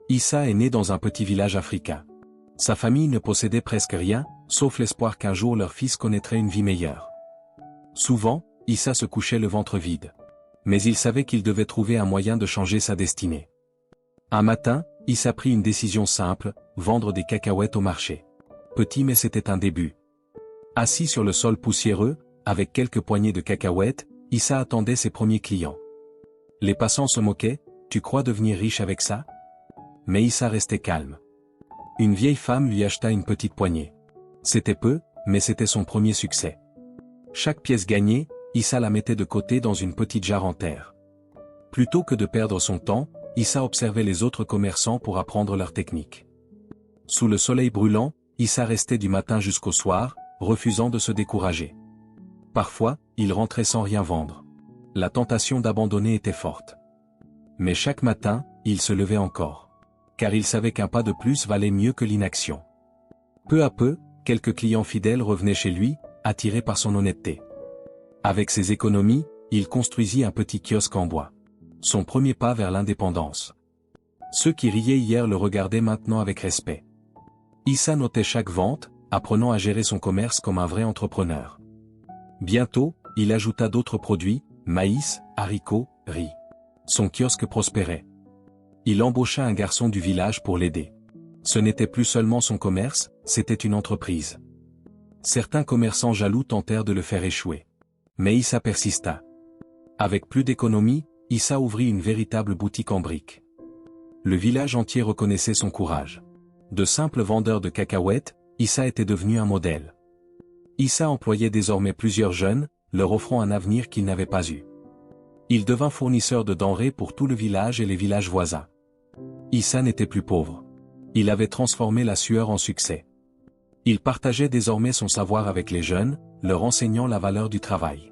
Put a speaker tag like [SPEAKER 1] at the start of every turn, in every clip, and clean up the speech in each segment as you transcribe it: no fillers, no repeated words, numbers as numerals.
[SPEAKER 1] Issa est né dans un petit village africain. Sa famille ne possédait presque rien, sauf l'espoir qu'un jour leur fils connaîtrait une vie meilleure. Souvent, Issa se couchait le ventre vide. Mais il savait qu'il devait trouver un moyen de changer sa destinée. Un matin, Issa prit une décision simple, vendre des cacahuètes au marché. Petit mais c'était un début. Assis sur le sol poussiéreux, avec quelques poignées de cacahuètes, Issa attendait ses premiers clients. Les passants se moquaient, « Tu crois devenir riche avec ça ?» Mais Issa restait calme. Une vieille femme lui acheta une petite poignée. C'était peu, mais c'était son premier succès. Chaque pièce gagnée, Issa la mettait de côté dans une petite jarre en terre. Plutôt que de perdre son temps, Issa observait les autres commerçants pour apprendre leur technique. Sous le soleil brûlant, Issa restait du matin jusqu'au soir, refusant de se décourager. Parfois, il rentrait sans rien vendre. La tentation d'abandonner était forte. Mais chaque matin, il se levait encore. Car il savait qu'un pas de plus valait mieux que l'inaction. Peu à peu, quelques clients fidèles revenaient chez lui, attirés par son honnêteté. Avec ses économies, il construisit un petit kiosque en bois. Son premier pas vers l'indépendance. Ceux qui riaient hier le regardaient maintenant avec respect. Issa notait chaque vente, apprenant à gérer son commerce comme un vrai entrepreneur. Bientôt, il ajouta d'autres produits, maïs, haricots, riz. Son kiosque prospérait. Il embaucha un garçon du village pour l'aider. Ce n'était plus seulement son commerce, c'était une entreprise. Certains commerçants jaloux tentèrent de le faire échouer. Mais Issa persista. Avec plus d'économie, Issa ouvrit une véritable boutique en briques. Le village entier reconnaissait son courage. De simple vendeur de cacahuètes, Issa était devenu un modèle. Issa employait désormais plusieurs jeunes, leur offrant un avenir qu'ils n'avaient pas eu. Il devint fournisseur de denrées pour tout le village et les villages voisins. Issa n'était plus pauvre. Il avait transformé la sueur en succès. Il partageait désormais son savoir avec les jeunes, leur enseignant la valeur du travail.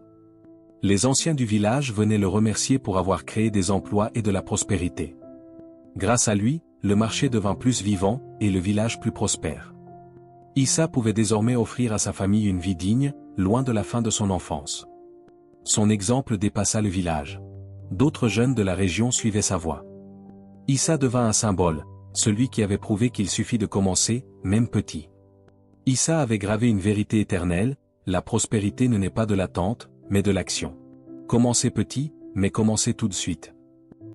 [SPEAKER 1] Les anciens du village venaient le remercier pour avoir créé des emplois et de la prospérité. Grâce à lui, le marché devint plus vivant, et le village plus prospère. Issa pouvait désormais offrir à sa famille une vie digne, loin de la faim de son enfance. Son exemple dépassa le village. D'autres jeunes de la région suivaient sa voie. Issa devint un symbole, celui qui avait prouvé qu'il suffit de commencer, même petit. Issa avait gravé une vérité éternelle, la prospérité ne naît pas de l'attente, mais de l'action. Commencez petit, mais commencez tout de suite.